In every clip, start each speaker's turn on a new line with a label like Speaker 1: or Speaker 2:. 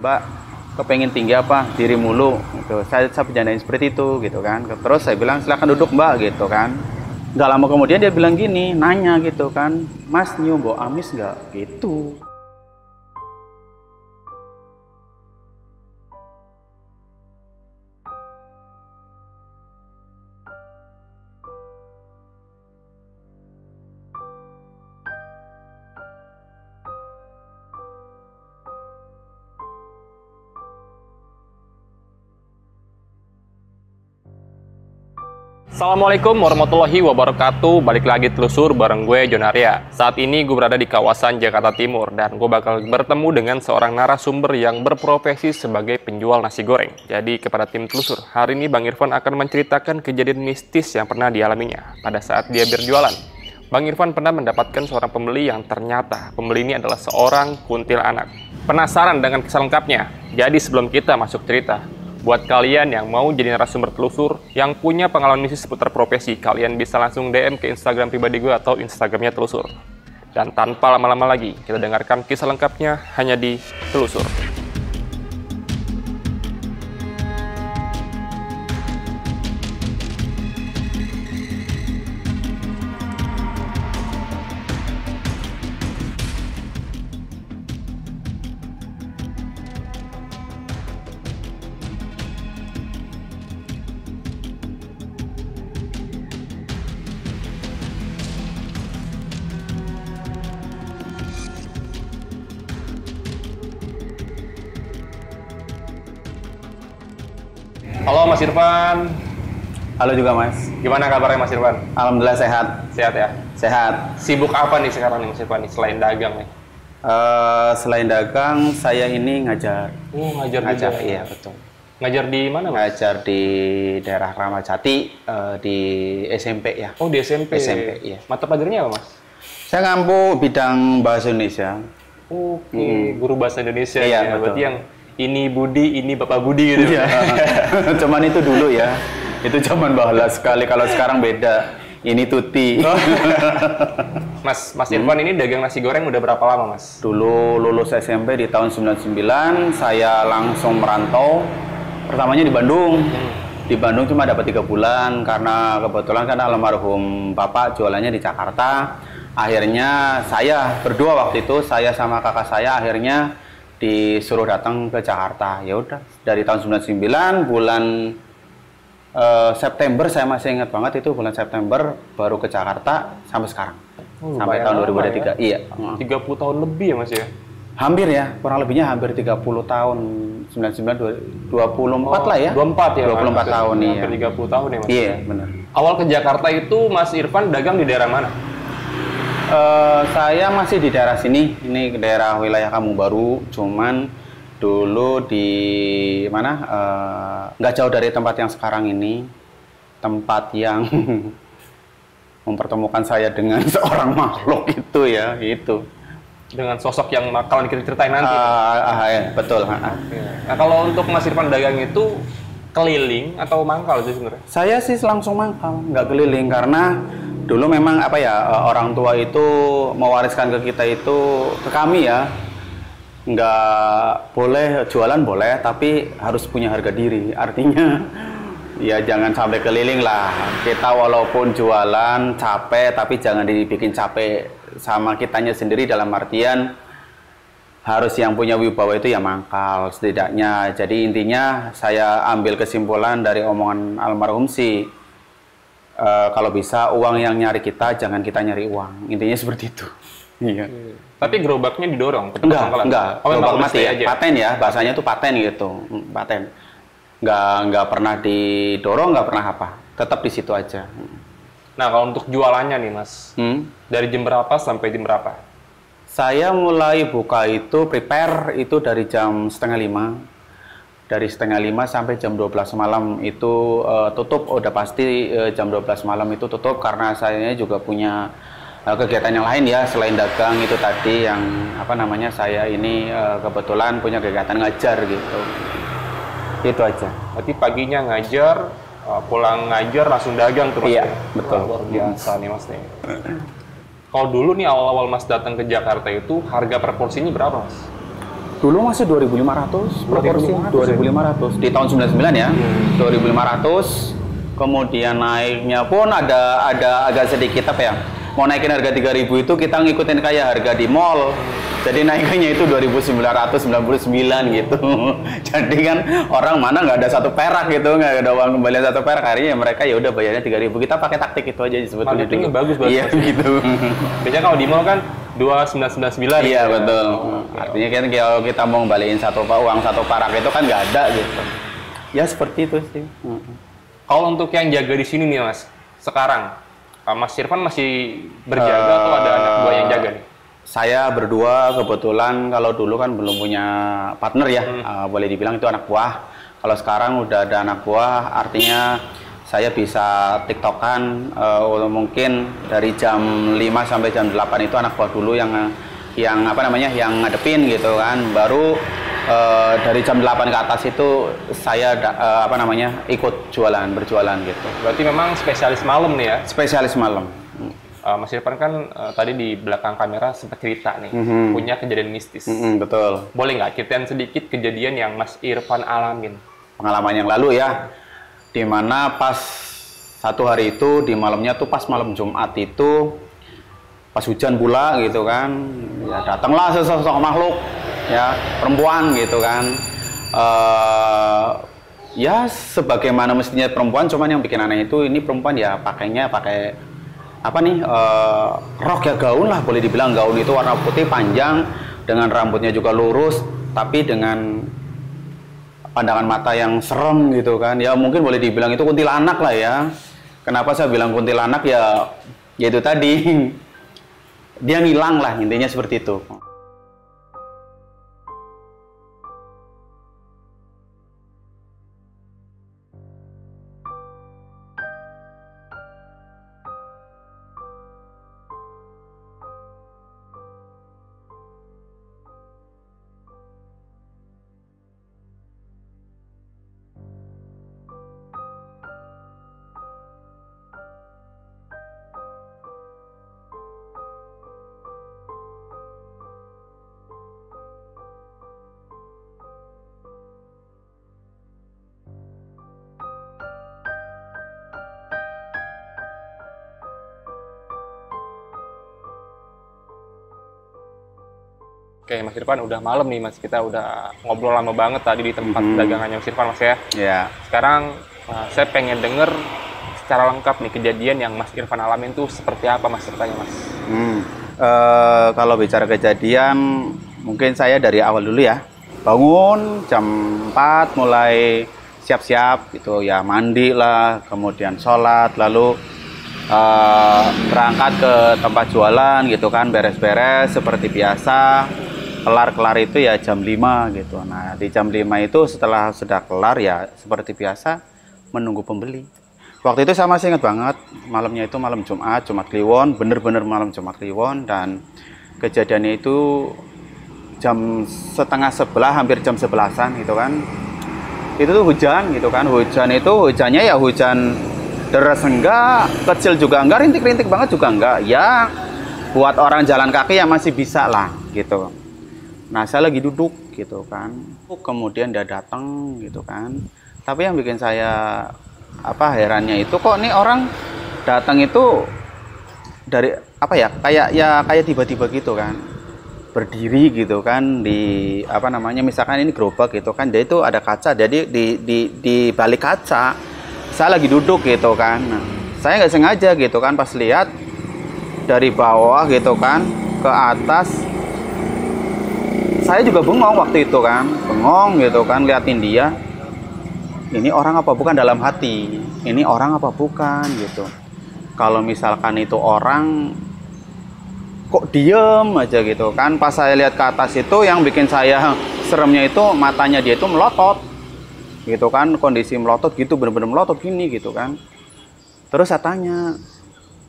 Speaker 1: Mbak, kepengen tinggi apa? Diri mulu gitu. Saya bercandain seperti itu gitu kan. Terus saya bilang silakan duduk Mbak gitu kan. Nggak lama kemudian dia bilang gini, nanya gitu kan, Mas nyium bau amis nggak? Gitu.
Speaker 2: Assalamualaikum warahmatullahi wabarakatuh. Balik lagi telusur bareng gue Jonaria. Saat ini gue berada di kawasan Jakarta Timur dan gue bakal bertemu dengan seorang narasumber yang berprofesi sebagai penjual nasi goreng. Jadi kepada tim telusur, hari ini Bang Irfan akan menceritakan kejadian mistis yang pernah dialaminya pada saat dia berjualan. Bang Irfan pernah mendapatkan seorang pembeli yang ternyata pembeli ini adalah seorang kuntilanak. Penasaran dengan kisah lengkapnya? Jadi sebelum kita masuk cerita, buat kalian yang mau jadi narasumber telusur, yang punya pengalaman mistis seputar profesi, kalian bisa langsung DM ke Instagram pribadi gue atau Instagramnya telusur. Dan tanpa lama-lama lagi, kita dengarkan kisah lengkapnya hanya di telusur. Halo Mas Irfan.
Speaker 1: Halo juga Mas.
Speaker 2: Gimana kabarnya Mas Irfan?
Speaker 1: Alhamdulillah sehat.
Speaker 2: Sehat ya?
Speaker 1: Sehat.
Speaker 2: Sibuk apa nih sekarang nih Mas Irfan nih, selain dagang nih?
Speaker 1: Selain dagang, saya ini ngajar.
Speaker 2: Ngajar
Speaker 1: Ngajar,
Speaker 2: juga.
Speaker 1: iya betul.
Speaker 2: Ngajar di mana Mas?
Speaker 1: Ngajar di daerah Ramadjati, di SMP ya.
Speaker 2: Oh di SMP.
Speaker 1: SMP, iya.
Speaker 2: Mata pelajarannya apa Mas?
Speaker 1: Saya ngampu bidang bahasa Indonesia.
Speaker 2: Oke, guru bahasa Indonesia
Speaker 1: Iya,
Speaker 2: ya.
Speaker 1: betul.
Speaker 2: Berarti yang ini Budi, ini Bapak Budi gitu.
Speaker 1: Iya. Cuman itu dulu ya. Itu zaman bahula sekali. Kalau sekarang beda. Ini Tuti.
Speaker 2: Mas Irfan ini dagang nasi goreng udah berapa lama Mas?
Speaker 1: Dulu lulus SMP di tahun 99, saya langsung merantau. Pertamanya di Bandung. Di Bandung cuma dapat 3 bulan karena kebetulan kan almarhum bapak jualannya di Jakarta. Akhirnya saya berdua waktu itu, saya sama kakak saya akhirnya disuruh datang ke Jakarta. Ya udah, dari tahun 99 bulan September, saya masih ingat banget itu bulan September baru ke Jakarta sampai sekarang. Sampai tahun 2023.
Speaker 2: Ya?
Speaker 1: Iya.
Speaker 2: 30 tahun lebih ya Mas ya?
Speaker 1: Hampir ya, kurang lebihnya hampir 30 tahun. 99 24 lah ya.
Speaker 2: 24 ya.
Speaker 1: 24 tahun nih.
Speaker 2: Hampir 30 tahun ya Mas.
Speaker 1: Iya, benar.
Speaker 2: Awal ke Jakarta itu Mas Irfan dagang di daerah mana?
Speaker 1: Saya masih di daerah sini, ini daerah wilayah Kampung Baru, cuman dulu di mana, nggak jauh dari tempat yang sekarang ini, tempat yang mempertemukan saya dengan seorang makhluk itu ya, itu.
Speaker 2: Dengan sosok yang bakalan kita ceritain nanti.
Speaker 1: Ya, betul.
Speaker 2: Nah kalau untuk Mas Irfan dagang itu keliling atau mangkal sih sebenarnya?
Speaker 1: Saya sih langsung mangkal, nggak keliling karena dulu memang apa ya, orang tua itu mewariskan ke kita itu, ke kami ya, nggak boleh jualan boleh, tapi harus punya harga diri. Artinya ya jangan sampai keliling lah. Kita walaupun jualan capek, tapi jangan dibikin capek sama kitanya sendiri, dalam artian harus yang punya wibawa itu ya mangkal setidaknya. Jadi intinya saya ambil kesimpulan dari omongan almarhum sih, kalau bisa uang yang nyari kita, jangan kita nyari uang. Intinya seperti itu. Iya.
Speaker 2: Tapi gerobaknya didorong?
Speaker 1: Enggak.
Speaker 2: Oh,
Speaker 1: Gerobak mati
Speaker 2: aja?
Speaker 1: paten ya, bahasanya tuh paten gitu. Paten. Nggak pernah didorong, nggak pernah apa. Tetap di situ aja.
Speaker 2: Nah, kalau untuk jualannya nih Mas, dari jam berapa sampai jam berapa?
Speaker 1: Saya mulai buka itu, prepare itu dari jam setengah 5. Dari setengah 5 sampai jam 12 malam itu tutup. Udah pasti jam 12 malam itu tutup karena saya juga punya kegiatan yang lain ya, selain dagang itu tadi yang apa namanya, saya ini kebetulan punya kegiatan ngajar gitu. Itu aja.
Speaker 2: Berarti paginya ngajar, pulang ngajar langsung dagang terus.
Speaker 1: Iya,
Speaker 2: ya?
Speaker 1: betul.
Speaker 2: Luar biasa nih Mas nih. Kalau dulu nih awal-awal Mas datang ke Jakarta itu harga per porsinya berapa Mas?
Speaker 1: Dulu masih 2.500 per porsi, 2.500 di tahun 99 ya, 2.500. Kemudian naiknya pun ada agak sedikit apa ya? Mau naikin harga 3.000 itu kita ngikutin kayak harga di mall. Jadi naikinnya itu 2.999 gitu. Jadi kan orang mana nggak ada satu perak gitu, nggak ada uang kembalian satu perak, harinya mereka ya udah bayarnya 3.000. Kita pakai taktik itu aja sebetulnya.
Speaker 2: Marketingnya bagus banget.
Speaker 1: Iya gitu.
Speaker 2: Biasanya kalau di mall kan 2.999.
Speaker 1: Iya
Speaker 2: gitu
Speaker 1: betul.
Speaker 2: Ya.
Speaker 1: Artinya kan kalau kita mau ngembaliin uang satu perak itu kan nggak ada gitu. Ya seperti itu sih.
Speaker 2: Kalau untuk yang jaga di sini nih Mas, sekarang Mas Irfan masih berjaga atau ada anak buah yang jaga nih?
Speaker 1: Saya berdua kebetulan, kalau dulu kan belum punya partner ya, boleh dibilang itu anak buah. Kalau sekarang udah ada anak buah, artinya saya bisa tiktokan mungkin dari jam 5 sampai jam 8 itu anak buah dulu yang apa namanya, yang ngadepin gitu kan. Baru dari jam 8 ke atas itu saya apa namanya, ikut berjualan gitu.
Speaker 2: Berarti memang spesialis malam nih ya?
Speaker 1: Spesialis malam.
Speaker 2: Mas Irfan kan tadi di belakang kamera sempat cerita nih, punya kejadian mistis.
Speaker 1: Betul.
Speaker 2: Boleh nggak ceritain sedikit kejadian yang Mas Irfan alamin?
Speaker 1: Pengalaman yang lalu ya, dimana pas satu hari itu di malamnya tuh pas malam Jumat itu pas hujan pula gitu kan, ya datanglah sesosok makhluk ya, perempuan gitu kan. Ya sebagaimana mestinya perempuan, cuman yang bikin aneh itu ini perempuan ya pakainya pakai apa nih, rok ya, gaun lah boleh dibilang. Gaun itu warna putih panjang dengan rambutnya juga lurus, tapi dengan pandangan mata yang serem gitu kan. Ya mungkin boleh dibilang itu kuntilanak lah ya. Kenapa saya bilang kuntilanak ya, ya itu tadi dia ngilang lah, intinya seperti itu.
Speaker 2: Oke, Mas Irfan, udah malam nih Mas. Kita udah ngobrol lama banget tadi di tempat dagangannya Mas Irfan, Mas ya.
Speaker 1: Ya.
Speaker 2: Sekarang saya pengen denger secara lengkap nih kejadian yang Mas Irfan alamin tuh seperti apa Mas ceritanya Mas?
Speaker 1: Kalau bicara kejadian, mungkin saya dari awal dulu ya. Bangun jam 4 mulai siap-siap gitu ya, mandi lah, kemudian sholat, lalu berangkat ke tempat jualan gitu kan, beres-beres seperti biasa. Kelar itu ya jam 5 gitu. Nah di jam 5 itu setelah sudah kelar ya seperti biasa menunggu pembeli. Waktu itu saya masih ingat banget, malamnya itu malam Jumat Kliwon, bener-bener malam Jumat Kliwon. Dan kejadiannya itu jam setengah 11, hampir jam 11-an gitu kan. Itu tuh hujan gitu kan. Hujannya ya hujan deras enggak, kecil juga enggak, rintik-rintik banget juga enggak. Ya buat orang jalan kaki ya masih bisa lah gitu. Nah saya lagi duduk gitu kan, kemudian dia datang gitu kan. Tapi yang bikin saya herannya itu, kok nih orang datang itu dari apa ya, kayak tiba-tiba gitu kan, berdiri gitu kan di misalkan ini gerobak gitu kan, dia itu ada kaca, jadi di balik kaca saya lagi duduk gitu kan. Nah, saya nggak sengaja gitu kan, pas lihat dari bawah gitu kan ke atas, saya juga bengong waktu itu kan, liatin dia, ini orang apa bukan, dalam hati, ini orang apa bukan gitu. Kalau misalkan itu orang, kok diem aja gitu kan. Pas saya lihat ke atas itu, yang bikin saya seremnya itu matanya dia itu melotot gitu kan, kondisi melotot gitu, bener-bener melotot gini gitu kan. Terus saya tanya,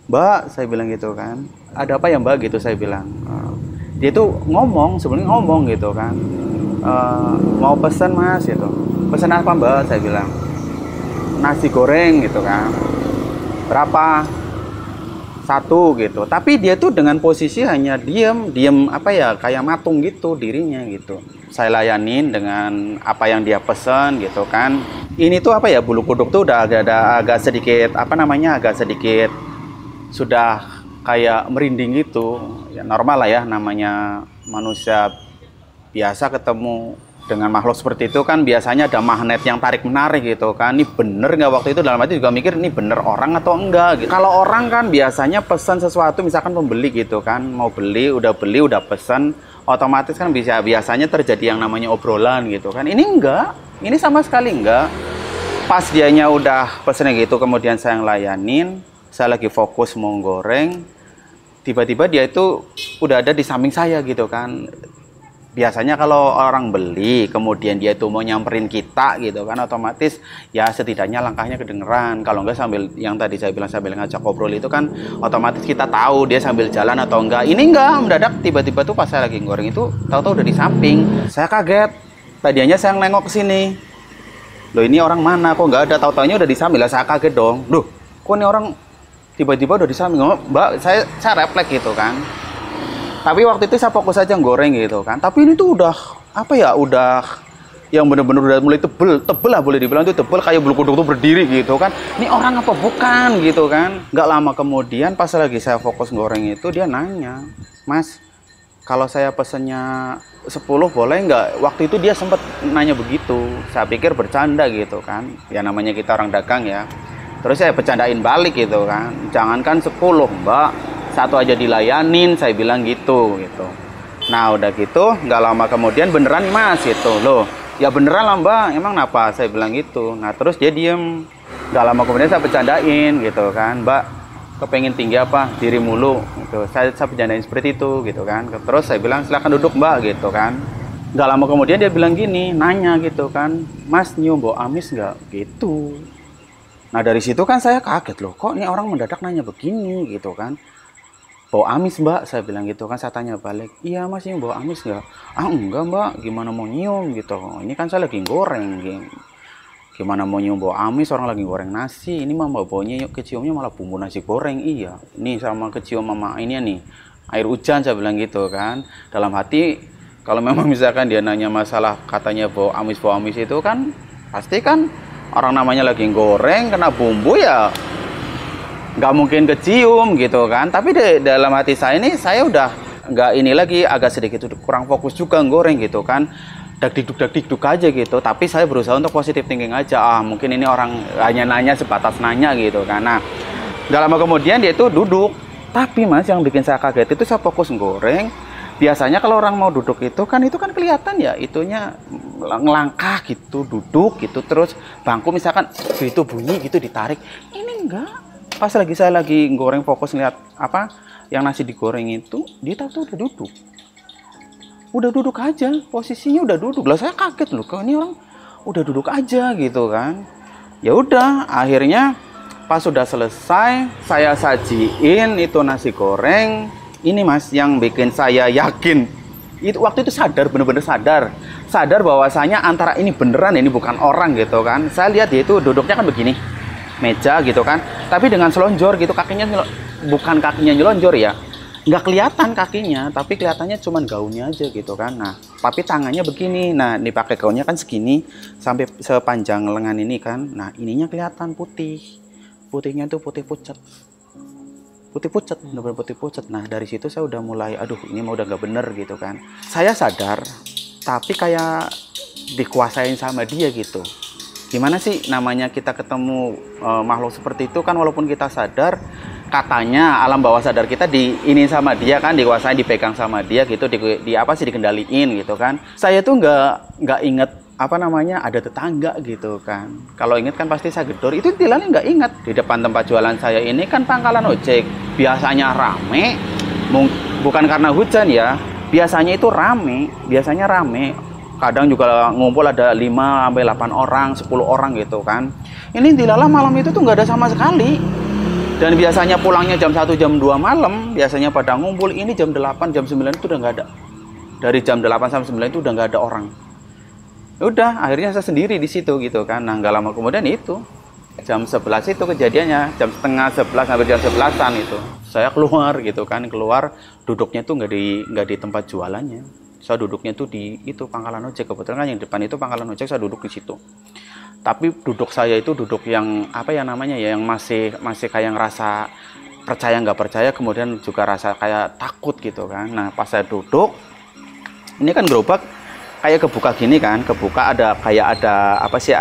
Speaker 1: Mbak, saya bilang gitu kan, ada apa ya Mbak gitu, saya bilang. Dia tuh sebelumnya ngomong gitu kan, mau pesen Mas gitu. Pesen apa Mbak, saya bilang. Nasi goreng gitu kan. Berapa? satu gitu. Tapi dia tuh dengan posisi hanya diem apa ya, kayak matung gitu dirinya gitu. Saya layanin dengan apa yang dia pesen gitu kan. Ini tuh apa ya, bulu kuduk tuh udah agak sedikit apa namanya, agak sedikit sudah kayak merinding gitu. Ya normal lah ya, namanya manusia biasa ketemu dengan makhluk seperti itu kan biasanya ada magnet yang tarik menarik gitu kan. Ini bener nggak, waktu itu dalam hati juga mikir ini bener orang atau enggak gitu. Kalau orang kan biasanya pesan sesuatu, misalkan pembeli gitu kan, mau beli udah pesan, otomatis kan biasanya terjadi yang namanya obrolan gitu kan. Ini enggak, ini sama sekali enggak. Pas dianya udah pesennya gitu, kemudian saya ngelayanin, saya lagi fokus mau goreng, tiba-tiba dia itu udah ada di samping saya gitu kan. Biasanya kalau orang beli, kemudian dia itu mau nyamperin kita gitu kan, otomatis ya setidaknya langkahnya kedengeran. Kalau enggak sambil, yang tadi saya bilang sambil ngajak ngobrol itu kan, otomatis kita tahu dia sambil jalan atau enggak. Ini enggak, mendadak tiba-tiba tuh pas saya lagi goreng itu, tahu-tahu udah di samping. Saya kaget, tadinya saya nengok ke sini. Loh ini orang mana, kok enggak ada, tahu-taunya udah di samping. Lah saya kaget dong, loh kok ini orang tiba-tiba udah di samping. Mbak, saya refleks gitu kan. Tapi waktu itu saya fokus aja goreng gitu kan. Tapi ini tuh udah apa ya, udah yang bener-bener udah mulai tebel lah, boleh dibilang itu tebel kayak bulu kuduk tuh berdiri gitu kan. Ini orang apa bukan gitu kan. Nggak lama kemudian pas lagi saya fokus goreng itu, dia nanya, "Mas, kalau saya pesennya 10 boleh nggak?" Waktu itu dia sempat nanya begitu. Saya pikir bercanda gitu kan. Ya namanya kita orang dagang ya. Terus saya bercandain balik gitu kan. "Jangankan 10, Mbak. Satu aja dilayanin," saya bilang gitu. Nah udah gitu nggak lama kemudian beneran Mas gitu. Loh ya beneran lah Mbak, emang kenapa, saya bilang gitu. Nah terus dia diem. Nggak lama kemudian saya bercandain gitu kan, "Mbak kepengen tinggi apa, diri mulu gitu." Saya bercandain seperti itu gitu kan. Terus saya bilang silakan duduk Mbak gitu kan. Nggak lama kemudian dia bilang gini, nanya gitu kan, "Mas nyium bau amis nggak?" gitu. Nah dari situ kan saya kaget, loh kok ini orang mendadak nanya begini gitu kan. "Bau amis Mbak," saya bilang gitu kan. Saya tanya balik, "Iya Mas nyium bau amis nggak?" "Ah enggak Mbak, gimana mau nyium gitu, ini kan saya lagi goreng, gimana mau nyium bau amis, orang lagi goreng nasi, ini mah baunya keciumnya malah bumbu nasi goreng." "Iya ini sama kecium mama ini nih air hujan," saya bilang gitu kan. Dalam hati kalau memang misalkan dia nanya masalah katanya bau amis itu kan pasti kan orang namanya lagi goreng kena bumbu ya nggak mungkin kecium gitu kan. Tapi dalam hati saya ini, saya udah nggak ini lagi, agak sedikit kurang fokus juga goreng gitu kan, dak-dikduk aja gitu. Tapi saya berusaha untuk positive thinking aja, mungkin ini orang hanya nanya sebatas nanya gitu kan. Nah nggak lama kemudian dia itu duduk. Tapi Mas yang bikin saya kaget itu, saya fokus goreng. Biasanya kalau orang mau duduk itu kan kelihatan ya, itunya ngelangkah gitu, duduk gitu, terus bangku misalkan itu bunyi gitu ditarik. Ini enggak. Pas saya lagi goreng fokus ngeliat apa yang nasi digoreng itu, dia tahu udah duduk aja, posisinya udah duduk. Lah saya kaget loh, kok ini orang udah duduk aja gitu kan. Ya udah, akhirnya pas sudah selesai saya sajiin itu nasi goreng. Ini Mas yang bikin saya yakin, itu waktu itu sadar, bener-bener sadar bahwasanya antara ini beneran, ini bukan orang gitu kan. Saya lihat dia itu duduknya kan begini, meja gitu kan, tapi dengan selonjor gitu, kakinya bukan kakinya nyelonjor ya, nggak kelihatan kakinya, tapi kelihatannya cuman gaunnya aja gitu kan. Nah tapi tangannya begini, nah dipakai gaunnya kan segini sampai sepanjang lengan ini kan. Nah ininya kelihatan putihnya tuh putih pucat, bener-bener putih pucat. Nah dari situ saya udah mulai, aduh ini mah udah nggak bener gitu kan. Saya sadar tapi kayak dikuasain sama dia gitu. Gimana sih namanya kita ketemu makhluk seperti itu kan, walaupun kita sadar, katanya alam bawah sadar kita ini sama dia kan, dikuasain, dipegang sama dia gitu, dikendaliin gitu kan. Saya tuh nggak inget apa namanya ada tetangga gitu kan. Kalau inget kan pasti saya gedor. Itu tilangnya nggak inget. Di depan tempat jualan saya ini kan pangkalan ojek, biasanya rame, bukan karena hujan ya, biasanya rame. Kadang juga ngumpul ada 5-8 orang, 10 orang gitu kan. Ini dilalah malam itu tuh nggak ada sama sekali. Dan biasanya pulangnya jam 1, jam 2 malam, biasanya pada ngumpul. Ini jam 8, jam 9 itu udah nggak ada. Dari jam 8 sampai 9 itu udah nggak ada orang. Udah, akhirnya saya sendiri di situ gitu kan. Nah nggak lama kemudian itu, jam 11 itu kejadiannya, jam setengah 11 sampai jam 11-an itu. Saya keluar gitu kan, keluar duduknya tuh nggak di tempat jualannya. Saya duduknya tuh di itu pangkalan ojek, kebetulan kan yang depan itu pangkalan ojek, saya duduk di situ. Tapi duduk saya itu duduk yang apa ya namanya ya, yang masih kayak ngerasa percaya nggak percaya, kemudian juga rasa kayak takut gitu kan. Nah pas saya duduk, ini kan gerobak kayak kebuka gini kan, kebuka ada kayak ada apa sih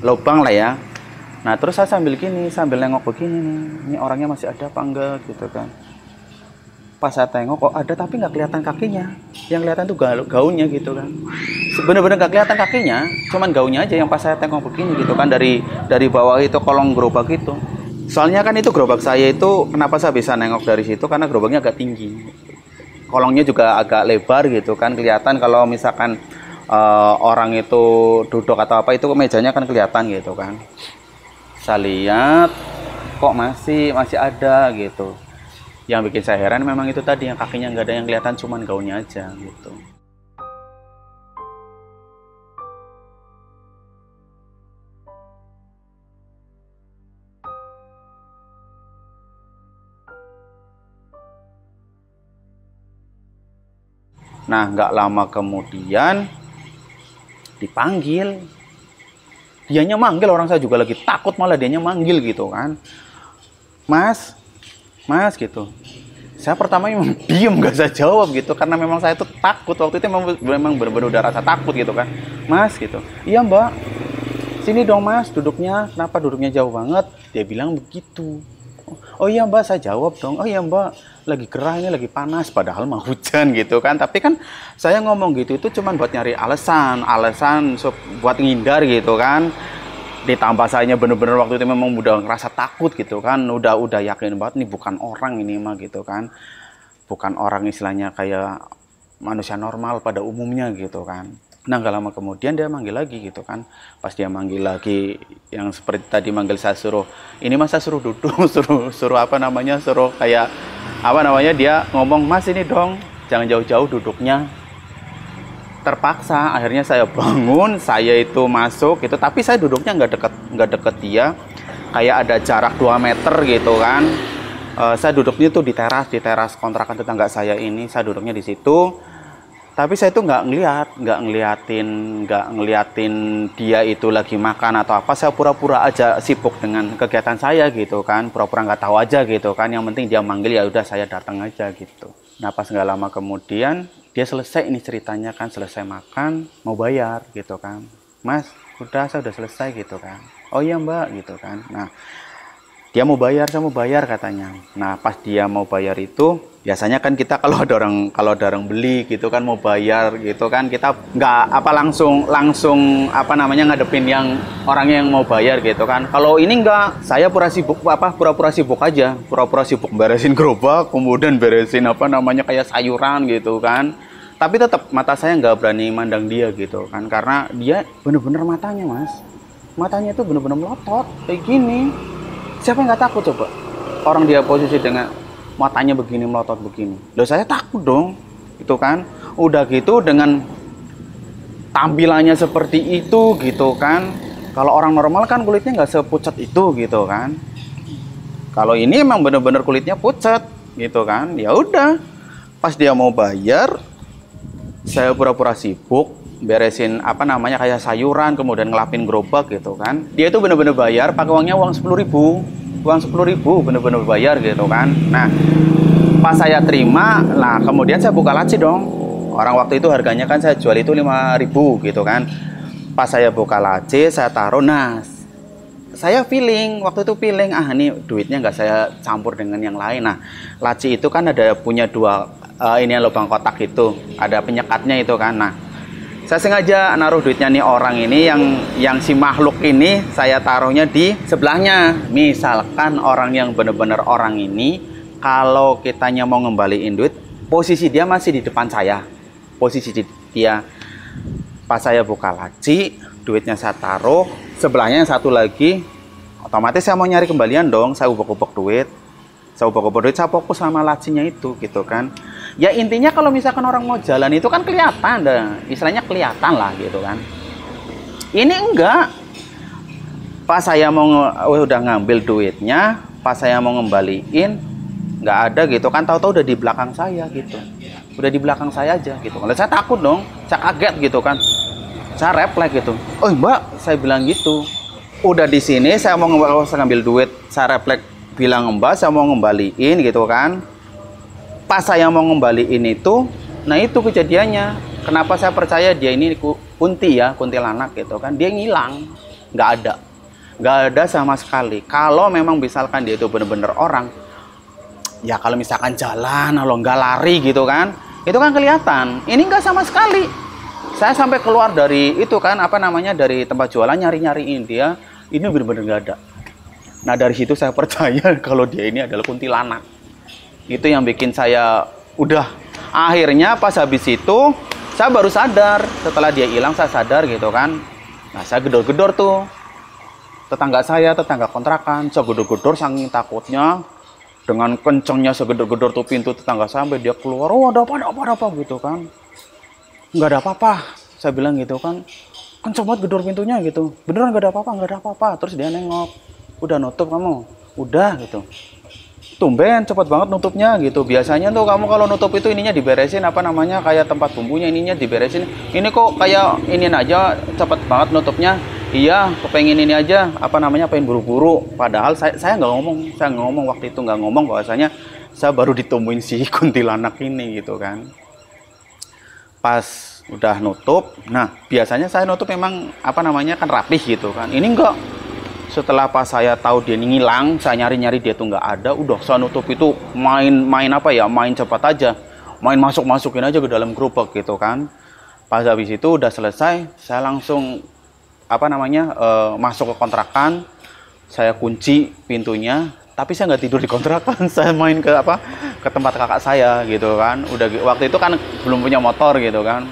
Speaker 1: lubang lah ya. Nah terus saya sambil nengok begini nih, ini orangnya masih ada apa enggak gitu kan. Pas saya tengok kok ada tapi nggak kelihatan kakinya, yang kelihatan tuh gaunnya gitu kan. Bener-bener nggak kelihatan kakinya, cuman gaunnya aja yang pas saya tengok begini gitu kan, dari bawah itu kolong gerobak itu. Soalnya kan itu gerobak saya itu, kenapa saya bisa nengok dari situ, karena gerobaknya agak tinggi, kolongnya juga agak lebar gitu kan, kelihatan kalau misalkan orang itu duduk atau apa itu mejanya kan kelihatan gitu kan. Saya lihat kok masih ada gitu. Yang bikin saya heran memang itu tadi, yang kakinya nggak ada yang kelihatan, cuman gaunnya aja gitu. Nah nggak lama kemudian dipanggil. Dianya manggil, orang saya juga lagi takut, malah dianya manggil gitu kan. Mas gitu. Saya pertama memang diem, nggak saya jawab gitu, karena memang saya tuh takut waktu itu, memang benar-benar udah rasa takut gitu kan. Mas gitu. Iya mbak, sini dong mas duduknya, kenapa duduknya jauh banget? Dia bilang begitu. Oh iya mbak, saya jawab dong. Oh iya mbak, lagi gerah ini, lagi panas, padahal mau hujan gitu kan. Tapi kan saya ngomong gitu itu cuman buat nyari alasan buat ngindar gitu kan. Ditambah saya bener-bener waktu itu memang udah ngerasa takut gitu kan, udah yakin banget nih bukan orang ini mah gitu kan, bukan orang istilahnya kayak manusia normal pada umumnya gitu kan. Nah gak lama kemudian dia manggil lagi gitu kan. Pas dia manggil lagi, yang seperti tadi manggil saya suruh, ini mas saya suruh duduk, suruh apa namanya, suruh kayak apa namanya, dia ngomong mas ini dong, jangan jauh-jauh duduknya. Terpaksa akhirnya saya bangun, saya itu masuk gitu, tapi saya duduknya nggak deket dia, kayak ada jarak 2 meter gitu kan. Saya duduknya tuh di teras kontrakan tetangga saya ini, saya duduknya di situ. Tapi saya itu nggak ngeliatin dia itu lagi makan atau apa. Saya pura-pura aja sibuk dengan kegiatan saya gitu kan, pura-pura nggak tahu aja gitu kan. Yang penting dia manggil, ya udah saya datang aja gitu. Nah pas nggak lama kemudian dia selesai ini ceritanya kan, selesai makan mau bayar gitu kan. Mas saya udah selesai gitu kan. Oh iya mbak gitu kan. Nah dia mau bayar, saya mau bayar katanya. Nah pas dia mau bayar itu, biasanya kan kita kalau ada orang beli gitu kan, mau bayar gitu kan, kita nggak apa langsung apa namanya ngadepin yang orangnya yang mau bayar gitu kan. Kalau ini enggak, saya pura-pura sibuk aja, pura-pura sibuk beresin gerobak, kemudian beresin apa namanya kayak sayuran gitu kan. Tapi tetap mata saya nggak berani mandang dia gitu kan, karena dia bener-bener matanya itu bener-bener melotot kayak gini. Siapa yang nggak takut coba? Orang dia posisi dengan matanya begini, melotot begini. Loh saya takut dong, itu kan. Udah gitu dengan tampilannya seperti itu gitu kan. Kalau orang normal kan kulitnya nggak sepucat itu gitu kan. Kalau ini emang bener-bener kulitnya pucat gitu kan. Ya udah, pas dia mau bayar, saya pura-pura sibuk beresin apa namanya kayak sayuran, kemudian ngelapin gerobak gitu kan. Dia itu bener-bener bayar pakai uangnya uang 10.000 bener-bener bayar gitu kan. Nah pas saya terima, nah kemudian saya buka laci dong. Orang waktu itu harganya kan saya jual itu 5.000 gitu kan. Pas saya buka laci, saya taruh. Nah saya waktu itu feeling ini duitnya nggak saya campur dengan yang lain. Nah laci itu kan ada punya dua ini lubang kotak itu, ada penyekatnya itu kan. Nah saya sengaja naruh duitnya nih orang ini, yang si makhluk ini saya taruhnya di sebelahnya. Misalkan orang yang bener-bener orang ini, kalau kitanya mau ngembaliin duit, posisi dia masih di depan saya. Posisi dia, pas saya buka laci, duitnya saya taruh, sebelahnya yang satu lagi, otomatis saya mau nyari kembalian dong. Saya ubek-ubek duit, saya fokus sama lacinya itu gitu kan. Ya intinya kalau misalkan orang mau jalan itu kan kelihatan, istilahnya kelihatan lah gitu kan. Ini enggak. Pas saya mau udah ngambil duitnya, pas saya mau ngembaliin, nggak ada gitu kan, tahu-tahu udah di belakang saya gitu, udah di belakang saya aja gitu. Kalau saya takut dong, saya kaget gitu kan, saya refleks gitu, oh mbak, saya bilang gitu, udah di sini saya mau ngambil duit, saya refleks bilang mbak saya mau ngembaliin gitu kan. Pas saya mau ngembaliin itu, nah itu kejadiannya, kenapa saya percaya dia ini kunti ya, kuntilanak gitu kan, dia ngilang, nggak ada sama sekali. Kalau memang misalkan dia itu bener-bener orang, ya kalau misalkan jalan, kalau nggak lari gitu kan, itu kan kelihatan. Ini nggak sama sekali. Saya sampai keluar dari itu kan, apa namanya, dari tempat jualan nyari-nyariin dia, ini bener-bener nggak ada. Nah dari situ saya percaya kalau dia ini adalah kuntilanak. Itu yang bikin saya udah, akhirnya pas habis itu saya baru sadar, setelah dia hilang saya sadar gitu kan. Nah saya gedor-gedor tuh tetangga saya, tetangga kontrakan, saya gedor-gedor saking takutnya. Dengan kencengnya segedor-gedor tuh pintu tetangga sampai dia keluar, oh ada apa gitu kan. Nggak ada apa-apa, saya bilang gitu kan, kenceng banget gedor pintunya gitu, beneran nggak ada apa-apa. Terus dia nengok, udah nutup kamu? Udah gitu. Tumben cepet banget nutupnya gitu. Biasanya tuh kamu kalau nutup itu ininya diberesin, apa namanya, kayak tempat bumbunya ininya diberesin. Ini kok kayak ini aja cepet banget nutupnya. Iya, kepengen ini aja, apa namanya, pengen buru-buru. Padahal saya nggak ngomong waktu itu, nggak ngomong bahwasanya saya baru ditemuin si kuntilanak ini gitu kan. Pas udah nutup, nah biasanya saya nutup memang apa namanya kan rapih gitu kan. Ini enggak. Setelah pas saya tahu dia ngilang, saya nyari-nyari dia tuh nggak ada, udah saya nutup itu main apa ya, main cepat aja, main masukin aja ke dalam gerobak gitu kan. Pas habis itu udah selesai, saya langsung apa namanya masuk ke kontrakan, saya kunci pintunya, tapi saya nggak tidur di kontrakan, saya main ke apa, ke tempat kakak saya gitu kan. Udah waktu itu kan belum punya motor gitu kan,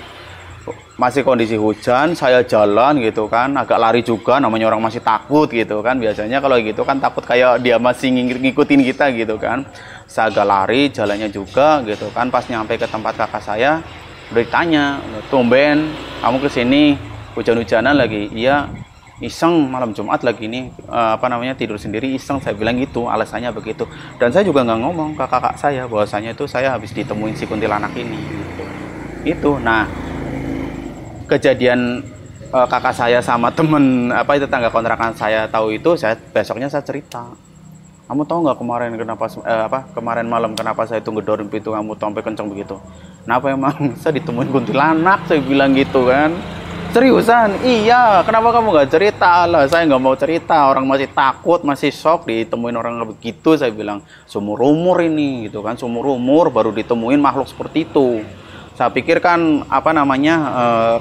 Speaker 1: masih kondisi hujan, saya jalan gitu kan, agak lari juga, namanya orang masih takut gitu kan. Biasanya kalau gitu kan takut kayak dia masih ngikutin kita gitu kan. Saya agak lari, jalannya juga gitu kan. Pas nyampe ke tempat kakak saya, udah ditanya, tumben kamu kesini hujan-hujanan lagi? Iya, iseng malam Jumat lagi nih, apa namanya, tidur sendiri iseng, saya bilang gitu, alasannya begitu. Dan saya juga nggak ngomong ke kakak saya bahwasanya itu saya habis ditemuin si kuntilanak ini gitu. Itu, nah kejadian kakak saya sama temen apa itu tetangga kontrakan saya tahu itu, saya besoknya saya cerita, kamu tahu nggak kemarin kenapa kemarin malam kenapa saya itu ngedorin pintu kamu sampai kenceng begitu? Kenapa emang? Saya ditemuin kuntilanak, saya bilang gitu kan. Seriusan? Iya. Kenapa kamu nggak cerita? Lah saya nggak mau cerita, orang masih takut, masih shock ditemuin orang begitu. Saya bilang seumur umur ini gitu kan, seumur umur baru ditemuin makhluk seperti itu. Saya pikir kan apa namanya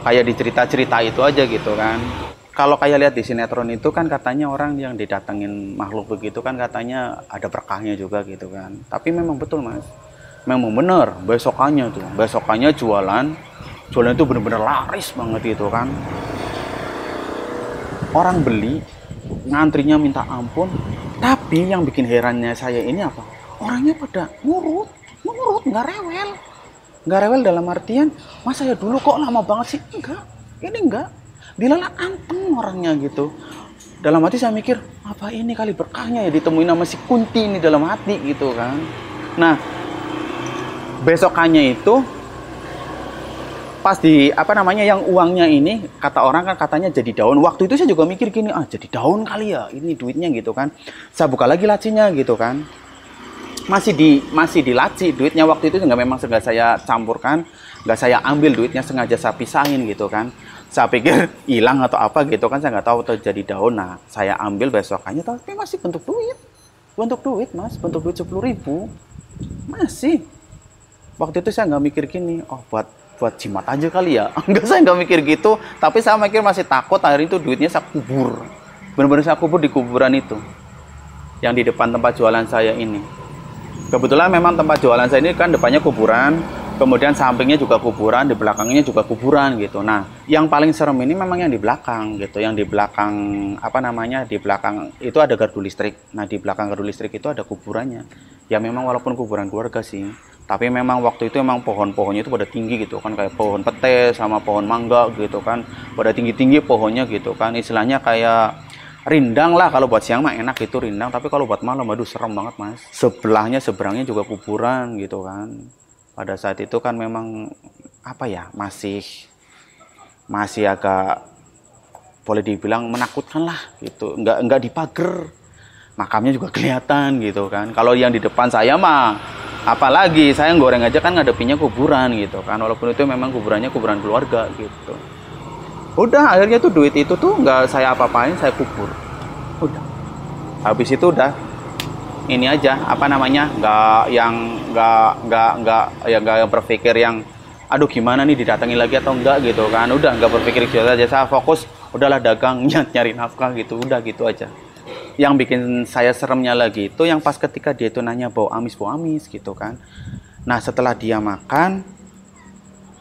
Speaker 1: kayak di cerita-cerita itu aja gitu kan. Kalau kayak lihat di sinetron itu kan katanya orang yang didatengin makhluk begitu kan katanya ada berkahnya juga gitu kan. Tapi memang betul mas, memang bener besokannya jualan itu bener-bener laris banget gitu kan. Orang beli, ngantrinya minta ampun. Tapi yang bikin herannya saya ini apa? Orangnya pada nurut, nggak rewel dalam artian, mas saya dulu kok lama banget sih? Enggak, ini enggak. Dilalah anteng orangnya gitu. Dalam hati saya mikir, apa ini kali berkahnya ya ditemuin sama si Kunti ini dalam hati gitu kan. Nah, besokannya itu pas di apa namanya yang uangnya ini, kata orang kan katanya jadi daun. Waktu itu saya juga mikir gini, jadi daun kali ya ini duitnya gitu kan. Saya buka lagi lacinya gitu kan, masih di laci duitnya. Waktu itu memang sengaja saya campurkan, nggak saya ambil duitnya, sengaja saya pisahin gitu kan. Saya pikir hilang atau apa gitu kan, saya nggak tahu terjadi daun. Nah saya ambil besokannya, tapi masih bentuk duit mas, bentuk duit 10.000 masih. Waktu itu saya nggak mikir gini, oh buat jimat aja kali ya. Enggak, saya nggak mikir gitu. Tapi saya mikir masih takut. Akhirnya itu duitnya saya kubur. Benar-benar saya kubur di kuburan itu. Yang di depan tempat jualan saya ini. Kebetulan memang tempat jualan saya ini kan depannya kuburan. Kemudian sampingnya juga kuburan. Di belakangnya juga kuburan gitu. Nah, yang paling serem ini memang yang di belakang gitu. Yang di belakang, apa namanya, di belakang itu ada gardu listrik. Nah, di belakang gardu listrik itu ada kuburannya. Ya memang walaupun kuburan keluarga sih. Tapi memang waktu itu memang pohon-pohonnya itu pada tinggi gitu kan, kayak pohon pete sama pohon mangga gitu kan, pada tinggi-tinggi pohonnya gitu kan, istilahnya kayak Rindang lah, kalau buat siang mah enak itu rindang, tapi kalau buat malam, aduh serem banget mas. Seberangnya juga kuburan gitu kan. Pada saat itu kan memang apa ya, masih agak boleh dibilang menakutkan lah gitu. Nggak dipager, makamnya juga kelihatan gitu kan. Kalau yang di depan saya mah, apalagi saya goreng aja kan ngadepinnya kuburan gitu kan. Walaupun itu memang kuburannya kuburan keluarga gitu. Udah akhirnya tuh duit itu tuh nggak saya apa-apain, saya kubur. Udah. Habis itu udah ini aja apa namanya, nggak berpikir yang aduh gimana nih didatangi lagi atau enggak gitu kan. Udah nggak berpikir gitu aja, saya fokus udahlah dagang, nyari nafkah gitu, udah gitu aja. Yang bikin saya seremnya lagi itu yang pas ketika dia itu nanya bau amis gitu kan. Nah setelah dia makan,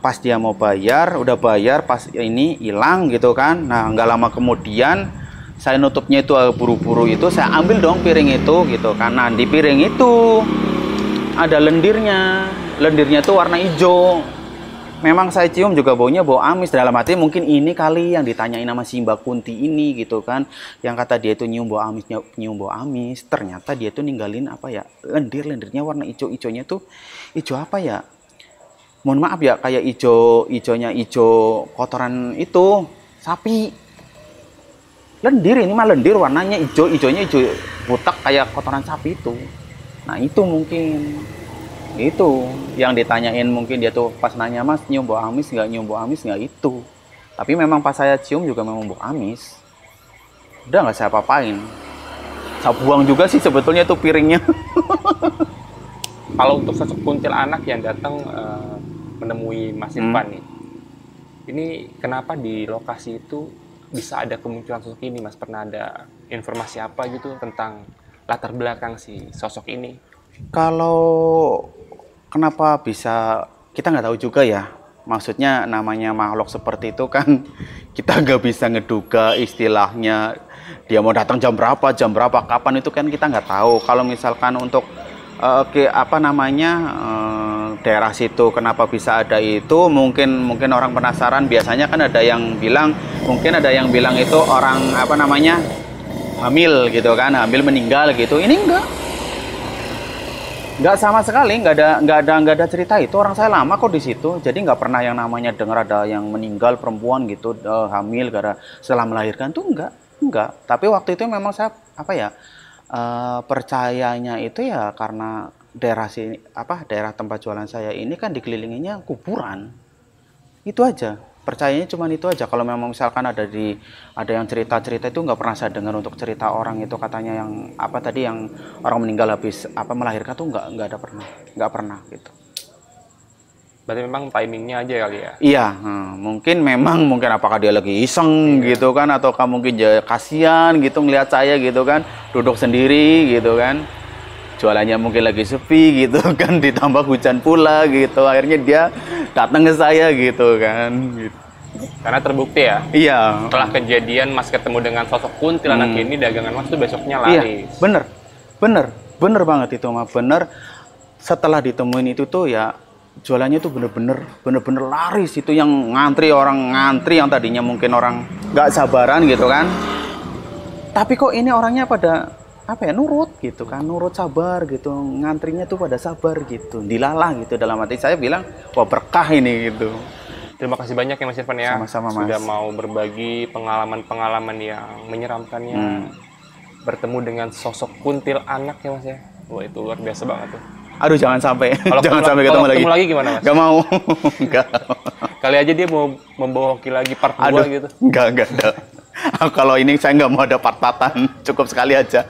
Speaker 1: pas dia mau bayar, udah bayar, pas ini hilang gitu kan. Nah nggak lama kemudian saya nutupnya itu buru-buru itu, saya ambil dong piring itu gitu kan. Nah di piring itu ada lendirnya tuh warna hijau. Memang saya cium juga baunya bau amis, dalam hati mungkin ini kali yang ditanyain sama si Mbak Kunti ini gitu kan, yang kata dia itu nyium bau amis. Ternyata dia tuh ninggalin apa ya, lendirnya warna hijaunya tuh hijau apa ya, mohon maaf ya, kayak hijau kotoran itu sapi. Lendir, ini mah lendir warnanya hijaunya hijau butak kayak kotoran sapi itu. Nah itu mungkin itu yang ditanyain, mungkin dia tuh pas nanya mas nyium bau amis nggak itu. Tapi memang pas saya cium juga memang bau amis. Udah nggak saya apa-apain, saya buang juga sih sebetulnya tuh piringnya.
Speaker 2: Kalau untuk sosok kuntilanak yang datang menemui Mas Irfan nih, ini kenapa di lokasi itu bisa ada kemunculan sosok ini mas? Pernah ada informasi apa gitu tentang latar belakang si sosok ini?
Speaker 1: Kalau kenapa bisa, kita nggak tahu juga ya. Maksudnya namanya makhluk seperti itu kan kita nggak bisa ngeduga istilahnya dia mau datang jam berapa, kapan, itu kan kita nggak tahu. Kalau misalkan untuk daerah situ kenapa bisa ada itu, mungkin orang penasaran. Biasanya kan ada yang bilang itu orang hamil gitu kan, hamil meninggal gitu. Ini nggak sama sekali, nggak ada cerita itu. Orang saya lama kok di situ, jadi nggak pernah yang namanya dengar ada yang meninggal perempuan gitu, hamil karena setelah melahirkan tuh nggak. Tapi waktu itu memang saya percayanya itu ya karena daerah tempat jualan saya ini kan dikelilinginya kuburan. Itu aja. Percayanya cuma itu aja. Kalau memang misalkan ada yang cerita-cerita itu nggak pernah saya dengar untuk cerita orang itu katanya yang yang orang meninggal habis melahirkan tuh nggak pernah gitu.
Speaker 2: Berarti memang timingnya aja kali ya?
Speaker 1: Iya, mungkin apakah dia lagi iseng gitu kan, ataukah mungkin dia kasihan gitu ngelihat saya gitu kan, duduk sendiri gitu kan, jualannya mungkin lagi sepi gitu kan, ditambah hujan pula gitu, akhirnya dia datang ke saya gitu kan. Gitu.
Speaker 2: Karena terbukti ya?
Speaker 1: Iya.
Speaker 2: Setelah kejadian mas ketemu dengan sosok kuntilanak ini, dagangan mas tuh besoknya laris.
Speaker 1: Iya, bener banget itu mah, bener. Setelah ditemuin itu tuh ya jualannya tuh bener-bener laris. Itu yang ngantri yang tadinya mungkin orang nggak sabaran gitu kan, tapi kok ini orangnya pada nurut gitu kan, nurut sabar gitu, ngantrinya tuh pada sabar gitu, dilalah gitu. Dalam hati saya bilang wah berkah ini gitu.
Speaker 2: Terima kasih banyak ya Mas Irfan ya.
Speaker 1: Sama-sama Mas.
Speaker 2: Sudah mau berbagi pengalaman yang menyeramkannya. Bertemu dengan sosok kuntilanak ya Mas ya. Wah itu luar biasa banget tuh.
Speaker 1: Aduh jangan sampai
Speaker 2: ketemu
Speaker 1: ketemu lagi
Speaker 2: gimana mas?
Speaker 1: Gak mau. Enggak.
Speaker 2: Kali aja dia mau membawa hoki lagi part 2 gitu.
Speaker 1: Enggak ada. Kalau ini saya nggak mau ada part-partan, cukup sekali aja.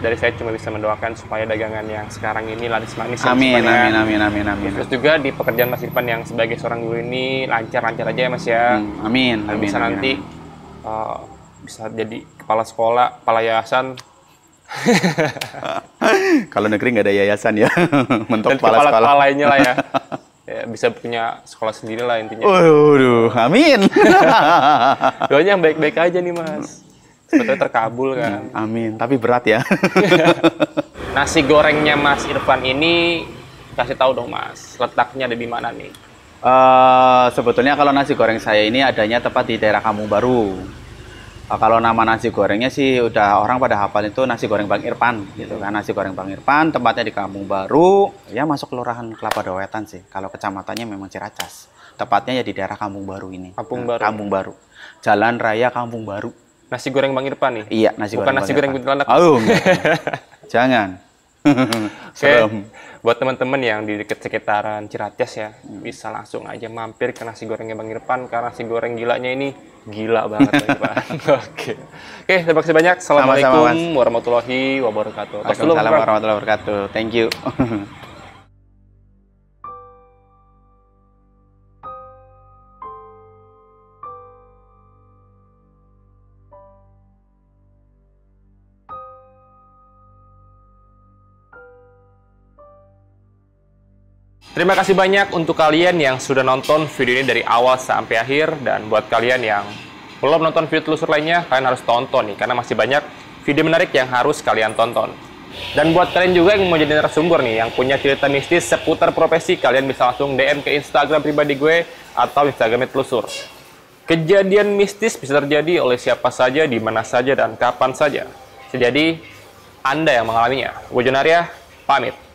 Speaker 2: Dari saya cuma bisa mendoakan supaya dagangan yang sekarang ini laris manis.
Speaker 1: Amin.
Speaker 2: Terus juga di pekerjaan Mas Irfan yang sebagai seorang guru ini lancar-lancar aja ya Mas ya.
Speaker 1: Amin.
Speaker 2: Bisa nanti bisa jadi kepala sekolah, kepala yayasan.
Speaker 1: Kalau negeri nggak ada yayasan ya, mentok
Speaker 2: kepala lainnya lah ya. Ya, bisa punya sekolah sendiri lah intinya.
Speaker 1: Waduh, amin.
Speaker 2: Doanya yang baik-baik aja nih mas, sebetulnya terkabul kan.
Speaker 1: Amin, tapi berat ya.
Speaker 2: Nasi gorengnya Mas Irfan ini kasih tahu dong mas, letaknya ada di mana nih?
Speaker 1: Sebetulnya kalau nasi goreng saya ini adanya tepat di daerah Kampung Baru. Kalau nama nasi gorengnya sih udah orang pada hafal itu nasi goreng Bang Irfan gitu kan. Nasi goreng Bang Irfan tempatnya di Kampung Baru, ya masuk Kelurahan Kelapa Dua Wetan sih. Kalau kecamatannya memang Ciracas. Tepatnya ya di daerah Kampung Baru ini.
Speaker 2: Kampung Baru.
Speaker 1: Kampung Baru. Jalan Raya Kampung Baru.
Speaker 2: Nasi goreng Bang Irfan nih?
Speaker 1: Iya, nasi
Speaker 2: Bukan
Speaker 1: goreng.
Speaker 2: nasi goreng kuntilanak.
Speaker 1: Oh, jangan.
Speaker 2: Oke, buat teman-teman yang di dekat sekitaran Ciracas ya, bisa langsung aja mampir ke nasi gorengnya Bang Irfan karena nasi goreng gilanya ini gila banget Bang Irfan. Oke, terima kasih banyak. Assalamualaikum warahmatullahi wabarakatuh.
Speaker 1: Waalaikumsalam warahmatullahi wabarakatuh. Thank you.
Speaker 2: Terima kasih banyak untuk kalian yang sudah nonton video ini dari awal sampai akhir. Dan buat kalian yang belum nonton video telusur lainnya, kalian harus tonton nih, karena masih banyak video menarik yang harus kalian tonton. Dan buat kalian juga yang mau jadi narasumber nih, yang punya cerita mistis seputar profesi, kalian bisa langsung DM ke Instagram pribadi gue atau Instagramnya Telusur. Kejadian mistis bisa terjadi oleh siapa saja, di mana saja, dan kapan saja. Jadi, Anda yang mengalaminya. Gue Jonaria, pamit.